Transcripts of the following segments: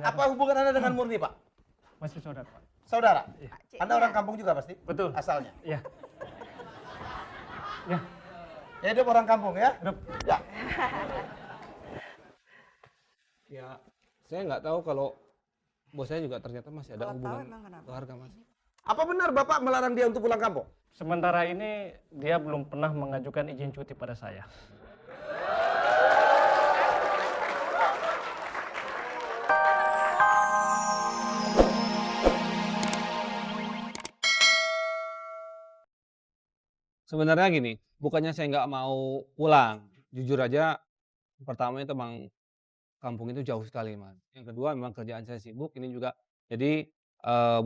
Apa hubungan Anda dengan Murni, Pak? Masih saudara, Pak. Saudara? Iya. Anda orang kampung juga pasti? Betul. Asalnya? Iya. Ya, Ya, hidup orang kampung ya? hidup. Ya. Ya, saya nggak tahu kalau bos saya juga ternyata masih ada Kalau tahu hubungan emang kenapa? keluarga, Mas. Apa benar Bapak melarang dia untuk pulang kampung? Sementara ini dia belum pernah mengajukan izin cuti pada saya. Sebenarnya gini, bukannya saya nggak mau pulang. Jujur aja, pertama itu emang kampung itu jauh sekali, Mas. Yang kedua memang kerjaan saya sibuk, ini juga jadi,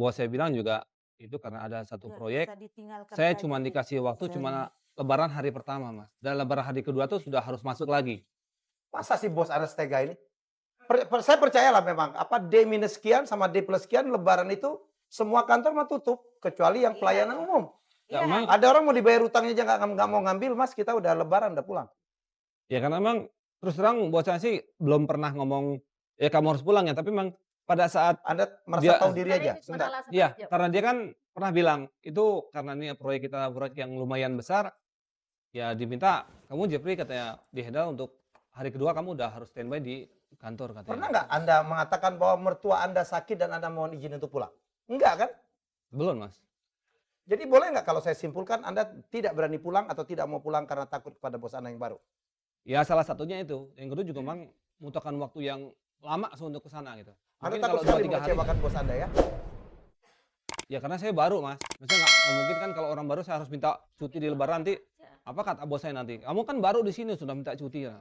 bos saya bilang juga itu karena ada satu Nggak proyek, bisa ditinggal saya kerja cuma aja dikasih waktu sehari. cuma lebaran hari pertama, Mas. Dan lebaran hari kedua tuh sudah harus masuk lagi. Masa sih bos Anda setega ini? Saya percayalah memang, apa D minus sekian sama D plus sekian lebaran itu semua kantor mah tutup, kecuali yang pelayanan umum. Ya, Iya. emang Ada orang mau dibayar utangnya aja nggak mau ngambil, Mas, kita udah lebaran, udah pulang. ya karena emang terus terang bos saya sih belum pernah ngomong, "Ya kamu harus pulang ya," tapi memang pada saat Anda merasa dia tahu diri aja? Enggak. iya, karena dia kan pernah bilang, itu karena ini proyek kita proyek yang lumayan besar, ya diminta, "Kamu Jeffrey," katanya, "di Heda untuk hari kedua kamu udah harus standby di kantor," katanya. Pernah nggak Anda mengatakan bahwa mertua Anda sakit dan Anda mohon izin untuk pulang? Enggak kan? Belum, Mas. Jadi boleh nggak kalau saya simpulkan Anda tidak berani pulang atau tidak mau pulang karena takut kepada bos Anda yang baru? Ya salah satunya itu. Yang kedua juga memang membutuhkan waktu yang lama untuk ke sana gitu. Anda Mungkin takut kalau 2, sekali 3 hari. mengecewakan bos Anda ya? Ya karena saya baru, Mas. Maksudnya nggak mungkin kan kalau orang baru saya harus minta cuti di lebaran nanti, apa kata bos saya nanti, "Kamu kan baru di sini sudah minta cuti ya."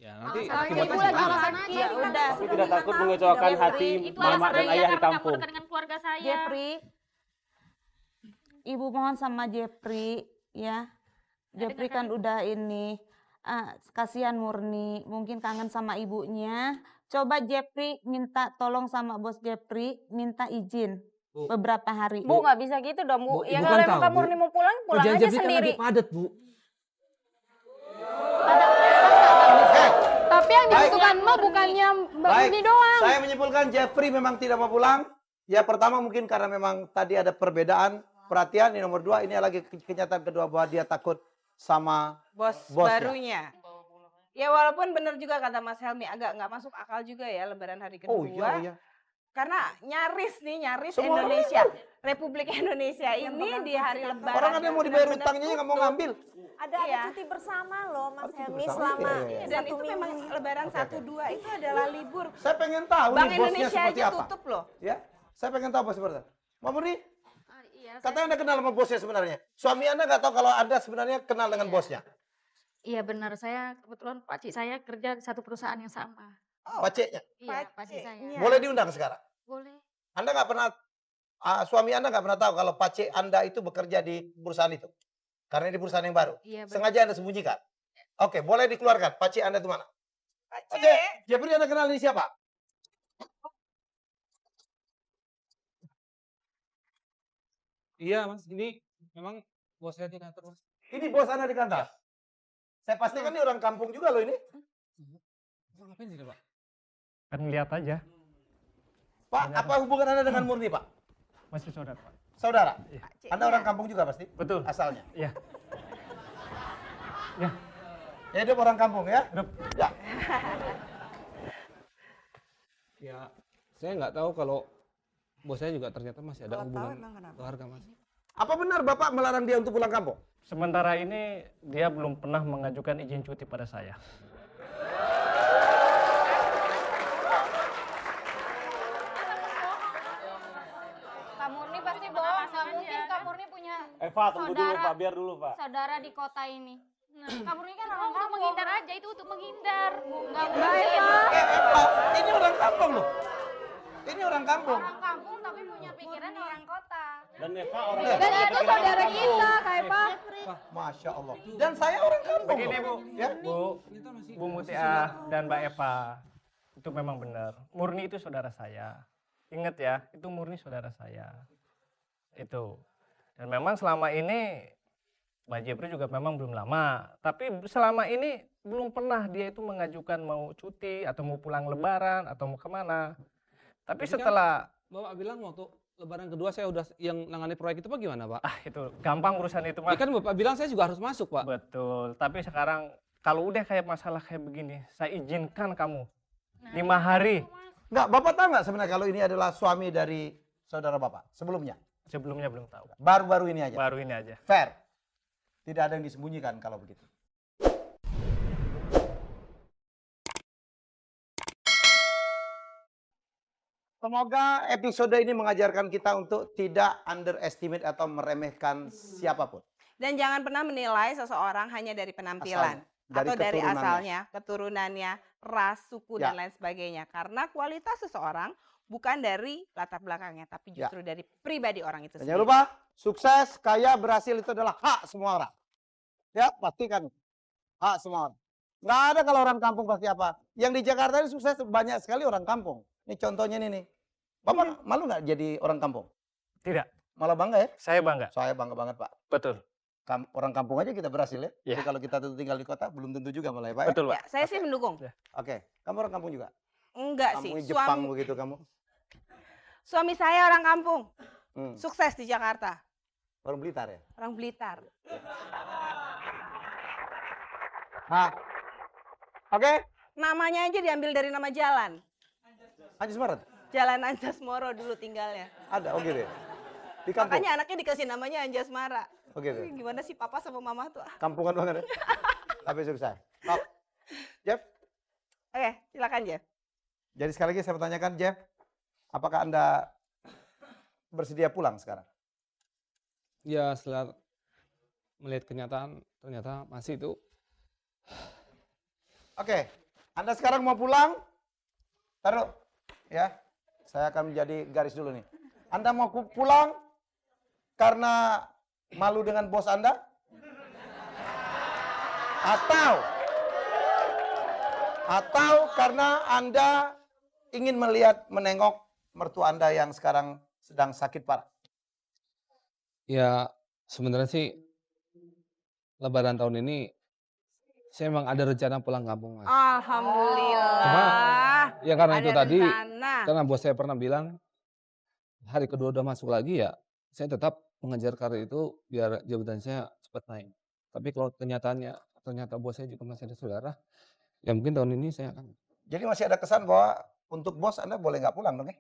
Ya nanti akibatnya Ibu lagi gimana? alasan Ya udah. Tapi tidak takut mengecewakan hati Itu mama dan ayah di kampung. dengan keluarga saya. Jeffrey, Ibu mohon sama Jeffrey ya. Jeffrey kan udah ini, kasihan Murni, mungkin kangen sama ibunya. Coba Jeffrey minta tolong sama bos Jeffrey, minta izin Bu. beberapa hari. Bu nggak bisa gitu dong Bu, Bu. Ya Ibu kalau kan emang tahu, kamu Bu. nih mau pulang, pulang Kerjaan aja Jeffrey kan sendiri. lagi padat, Bu. Tapi yang Baik. dibutuhkan mah bukannya Mbak Baik, Murni doang. saya menyimpulkan Jeffrey memang tidak mau pulang. Ya pertama mungkin karena memang tadi ada perbedaan perhatian. Ini nomor 2, ini lagi kenyataan kedua bahwa dia takut sama Bos Bosnya. barunya. Ya walaupun benar juga kata Mas Helmi agak nggak masuk akal juga ya lebaran hari kedua. Oh iya. Karena nyaris Semua orang Indonesia, Republik Indonesia ini di hari lebaran. Orang ada yang mau dibayar benar-benar utangnya nggak mau tutup. ngambil. Ada Iya. cuti bersama loh Mas cuti Helmi bersama, selama iya, iya. Dan satu itu memang minggu. lebaran 1-2 itu adalah libur. Saya pengen tahu Bank nih bosnya Indonesia seperti aja apa. tutup loh. Ya, saya pengen tahu bos seperti apa. Mbak Murni, Iya, katanya Anda kenal sama bosnya sebenarnya. Suami Anda nggak tahu kalau Anda sebenarnya kenal dengan bosnya. iya benar, saya kebetulan pakcik saya kerja di satu perusahaan yang sama. Paceknya. Iya, pakcik saya. Pakciknya. Boleh diundang sekarang. Boleh. Anda nggak pernah, suami Anda nggak pernah tahu kalau pacek Anda itu bekerja di perusahaan itu. Karena di perusahaan yang baru. Iya benar. Sengaja Anda sembunyikan. Oke, boleh dikeluarkan. Pacek Anda itu mana? Pacek. Oke, Jeffrey Anda kenal ini siapa? Iya, Mas. Ini memang bos saya di kantor, Mas. Ini bos Anda di kantor. Saya pastikan ini orang kampung juga loh ini. Bapak ngapain sini, Pak? Kan lihat aja. Pak, apa hubungan Anda dengan Murni, Pak? Masih saudara, Pak. Saudara? Pakciknya. Anda orang kampung juga pasti? Betul. Asalnya? Iya. Ya, Ya, hidup orang kampung ya? hidup. Ya. Ya, saya nggak tahu kalau bos saya juga ternyata masih ada Kalau tahu hubungan emang kenapa? keluarga, Mas. Apa benar Bapak melarang dia untuk pulang kampung? Sementara ini dia belum pernah mengajukan izin cuti pada saya. Kak Murni pasti bohong, nggak mungkin Kak Murni punya Pak, tunggu dulu Saudara. Pak, biar dulu Pak. saudara di kota ini. Kak Murni kan orang untuk menghindar aja, itu untuk menghindar. Nggak Iya, mungkin. Eva, ini orang kampung loh. Ini orang kampung. Orang kampung tapi punya pikiran orang kota. Dan Eva orang Dan yang itu saudara kita, Kak Eva. Masya Allah. Dan saya orang kampung. Begini Bu, loh. Ya? Bu Mutia dan Mbak Eva, itu memang benar. Murni itu saudara saya. Ingat ya, itu Murni saudara saya. Itu. Dan memang selama ini Mbak Jepri juga memang belum lama. Tapi selama ini belum pernah dia itu mengajukan mau cuti atau mau pulang lebaran atau mau kemana. Tapi Tapi kan setelah Bapak bilang waktu lebaran kedua saya udah yang nangani proyek itu bagaimana, Pak? itu gampang urusan itu Ya mah. kan Bapak bilang saya juga harus masuk, Pak. Betul. Tapi sekarang kalau udah kayak masalah kayak begini, saya izinkan kamu Nah, 5 hari. itu, Mas. Enggak, Bapak tahu nggak sebenarnya kalau ini adalah suami dari saudara Bapak sebelumnya? Sebelumnya belum tahu. Baru-baru ini aja. Baru ini aja. Fair. Tidak ada yang disembunyikan kalau begitu. Semoga episode ini mengajarkan kita untuk tidak underestimate atau meremehkan siapapun. Dan jangan pernah menilai seseorang hanya dari penampilan. Asalnya, dari Atau dari keturunannya. asalnya, keturunannya, ras, suku, dan Ya. lain sebagainya. Karena kualitas seseorang bukan dari latar belakangnya, tapi Ya. justru dari pribadi orang itu Dan sendiri. jangan lupa, sukses, kaya, berhasil itu adalah hak semua orang. Ya, pastikan. Hak semua orang. Nggak ada kalau orang kampung pasti apa. Yang di Jakarta ini sukses banyak sekali orang kampung. Ini contohnya ini nih. Bapak malu nggak jadi orang kampung? Tidak. Malah bangga ya? Saya bangga. Saya bangga banget Pak. Betul. Orang kampung aja kita berhasil ya. Ya. Jadi kalau kita tuh tinggal di kota belum tentu juga malah ya Pak ya? Betul, Ya, Pak. saya sih mendukung. Oke, kamu orang kampung juga? Enggak sih. Kamu Jepang begitu kamu? Suami saya orang kampung, Hmm. sukses di Jakarta. Orang Blitar ya? Orang Blitar. Nah, oke. Namanya aja diambil dari nama jalan. Anjis Maret? Jalan Anjasmoro dulu tinggalnya. Ada, oke deh. Di kampung? Makanya anaknya dikasih namanya Anjasmara. Oke deh. Gimana sih papa sama mama tuh? Kampungan banget ya? Tapi sukses. Top. Jeff, Oke, silakan Jeff. jadi sekali lagi saya pertanyakan Jeff, apakah Anda bersedia pulang sekarang? Ya setelah melihat kenyataan ternyata masih itu. Oke, Anda sekarang mau pulang? Taruh, ya. Saya akan menjadi garis dulu nih. Anda mau pulang karena malu dengan bos Anda? Atau karena Anda ingin menengok mertua Anda yang sekarang sedang sakit parah? Ya sebenarnya sih lebaran tahun ini saya emang ada rencana pulang kampung, Mas. Alhamdulillah. Ya karena Ada itu tadi, rencana. karena bos saya pernah bilang hari kedua udah masuk lagi ya, saya tetap mengejar karir itu biar jabatan saya cepat naik. Tapi kalau kenyataannya ternyata bos saya juga masih ada saudara, ya mungkin tahun ini saya akan Jadi masih ada kesan bahwa untuk bos Anda boleh nggak pulang dong ya?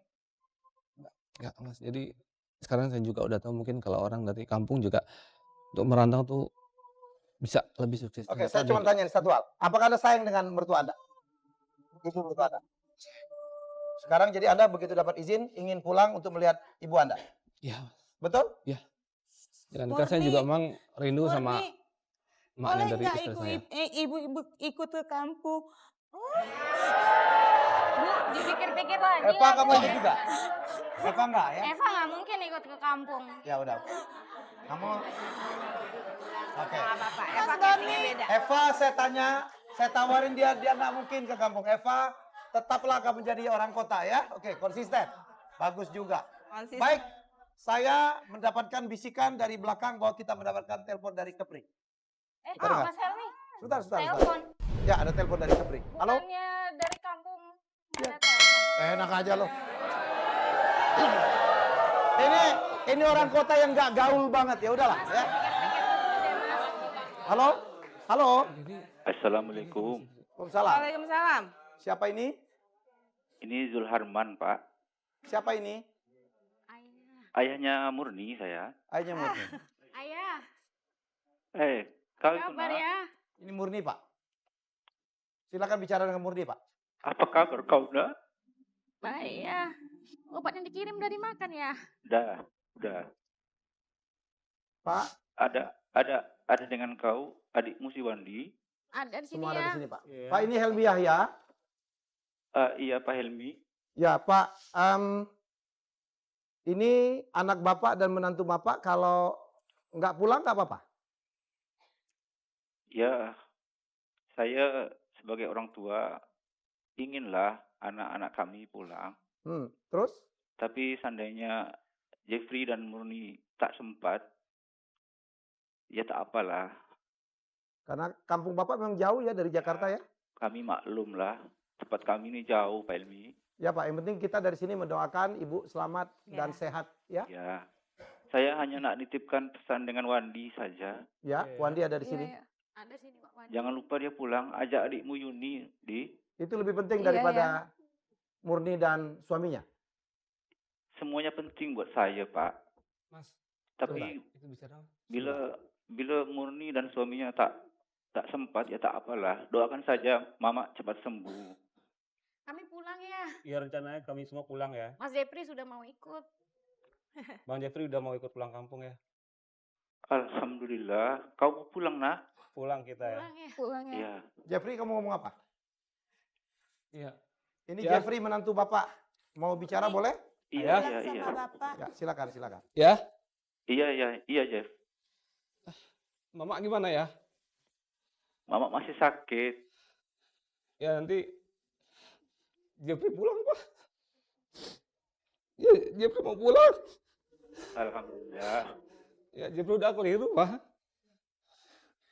enggak, Mas. Jadi sekarang saya juga udah tahu mungkin kalau orang dari kampung juga untuk merantau tuh bisa lebih sukses. Oke, Ternyata saya cuma tanya satu hal. Apakah Anda sayang dengan mertua Anda? Ibu mertua Anda. Sekarang jadi Anda begitu dapat izin ingin pulang untuk melihat ibu Anda. Ya, Mas. Betul? Ya kan saya juga memang rindu sama Murni, emak boleh yang dari nggak istri saya. ibu-ibu ikut ke kampung? Bu, dipikir-pikir lagi. Eva lah, kamu Bu. ikut juga? Eva enggak ya? Eva nggak mungkin ikut ke kampung. Ya udah. Kamu Oke. Bapak, Eva casingnya beda. Eva saya tanya, saya tawarin dia nggak mungkin ke kampung. Eva, tetaplah kamu jadi orang kota ya. Oke, konsisten. Bagus juga. Konsisten. Baik, saya mendapatkan bisikan dari belakang bahwa kita mendapatkan telepon dari Kepri. Kita dengar. Mas Helmi, Sebentar. telepon. Ya, ada telepon dari Kepri. Halo? Bukannya dari kampung Iya. ada telepon. Enak aja loh. Ini orang kota yang nggak gaul banget ya udahlah ya. Halo? Halo? Assalamualaikum. Waalaikumsalam. Waalaikumsalam. Siapa ini? Ini Zulharman, Pak. Siapa ini? Ayah. Ayahnya Murni saya. Ayahnya Murni. Ayah, Kau itu kabar nak? ya? Ini Murni, Pak. Silakan bicara dengan Murni, Pak. Apa kabar kau nak? Baik ya. Obatnya dikirim udah dimakan ya? Udah. Pak, Ada dengan kau, adikmu si Wandi. Ada di sini semua ada ya. di sini, Pak. Pak, ini Helmi Yahya. Iya Pak Helmi. Ya, Pak. Ini anak Bapak dan menantu Bapak kalau nggak pulang nggak apa-apa? Ya, saya sebagai orang tua inginlah anak-anak kami pulang. Terus? Tapi seandainya Jeffrey dan Murni tak sempat, ya tak apalah. Karena kampung Bapak memang jauh ya dari Jakarta ya? Kami maklum lah. tempat kami ini jauh, Pak Elmi. Ya Pak, yang penting kita dari sini mendoakan Ibu selamat dan Ya. sehat ya. Ya, saya hanya nak nitipkan pesan dengan Wandi saja. Ya, Iya. Wandi ada di sini. Iya, iya. Ada sini Pak Wandi. Jangan lupa dia pulang, ajak adikmu Yuni di. Itu lebih penting Iya, daripada Murni dan suaminya. Semuanya penting buat saya, Pak. Mas, Tapi itu bisa dong. bila Murni dan suaminya tak sempat, ya tak apalah. Doakan saja Mama cepat sembuh. Kami pulang ya. Iya, rencananya kami semua pulang ya. Mas Jepri sudah mau ikut. Bang Jeffrey udah mau ikut pulang kampung ya. Alhamdulillah. Kau mau pulang, nak? Pulang kita ya. Pulang ya. Pulang ya. Iya. Jeffrey, kamu ngomong apa? Iya. Ini Ya. Jeffrey menantu Bapak. Mau bicara boleh? Iya, Bilang iya, iya. sama Bapak. Ya, silakan, silakan. Ya, Iya, iya, iya, Jeff. Mama gimana ya? Mama masih sakit. Ya nanti Jeffrey pulang, Pak. Ya, Jeffrey mau pulang. Alhamdulillah. Ya, Jeffrey udah keliru, Pak.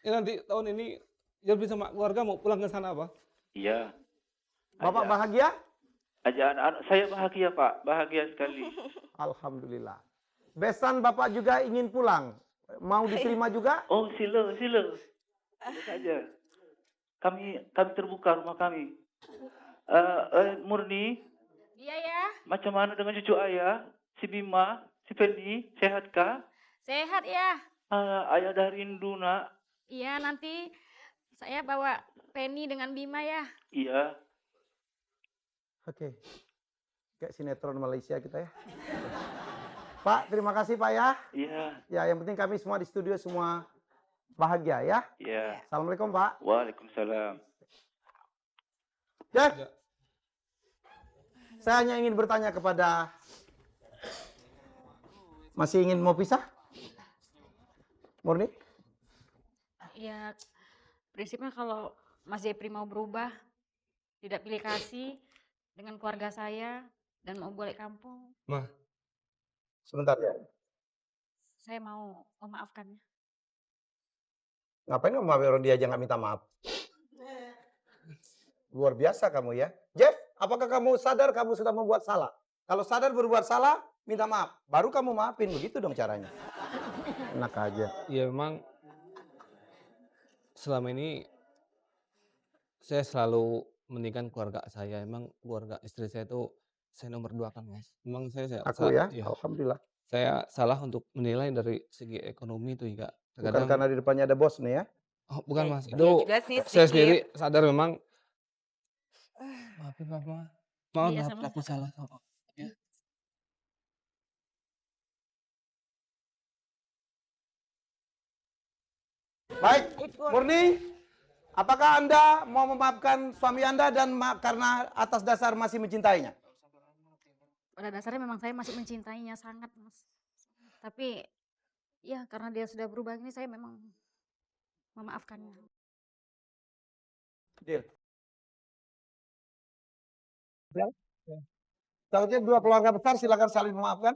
Ya nanti tahun ini Jeffrey sama keluarga mau pulang ke sana, Pak. Iya. Bapak bahagia? Ajak anak-anak. Saya bahagia, Pak. Bahagia sekali. Alhamdulillah. Besan Bapak juga ingin pulang. Mau diterima juga? Oh, sila. Sila saja. Kami terbuka rumah kami. Murni, Iya ya. macam mana dengan cucu ayah? Si Bima, si Penny, sehatkah? Sehat ya. Ayah dah rindu, nak. Iya, nanti saya bawa Penny dengan Bima ya. Iya. Oke. Kayak sinetron Malaysia kita ya. Pak, terima kasih Pak ya. Iya. Ya, yang penting kami semua di studio semua bahagia ya. Iya. Assalamualaikum Pak. Waalaikumsalam. Jeff, Ya. saya hanya ingin bertanya kepada... Masih ingin mau pisah? Murni? Ya, prinsipnya kalau Mas Jepri mau berubah, tidak pilih kasih dengan keluarga saya dan mau balik kampung, Sebentar ya. saya mau memaafkannya. Ngapain kamu maafin orang dia aja nggak minta maaf? Luar biasa kamu ya. Jeff, apakah kamu sadar kamu sudah membuat salah? Kalau sadar berbuat salah, minta maaf. Baru kamu maafin, begitu dong caranya. Enak aja. Ya memang selama ini saya selalu meninggikan keluarga saya. Emang keluarga istri saya itu saya nomor 2 kan, Mas. Memang saya Aku ya, iya. Alhamdulillah. Saya salah untuk menilai dari segi ekonomi itu juga. Bukan Terkadang karena di depannya ada bos nih ya. oh, bukan, Mas. Iya Itu juga sih saya sedikit. sendiri sadar memang maafin Mama. Maaf, Iya, maaf, sama-sama. aku salah. Oh, ya. Baik, Murni, apakah Anda mau memaafkan suami Anda dan karena atas dasar masih mencintainya? Pada dasarnya memang saya masih mencintainya sangat, Mas. Tapi ya karena dia sudah berubah ini saya memang memaafkannya. Deal. Selanjutnya dua keluarga besar silakan saling memaafkan.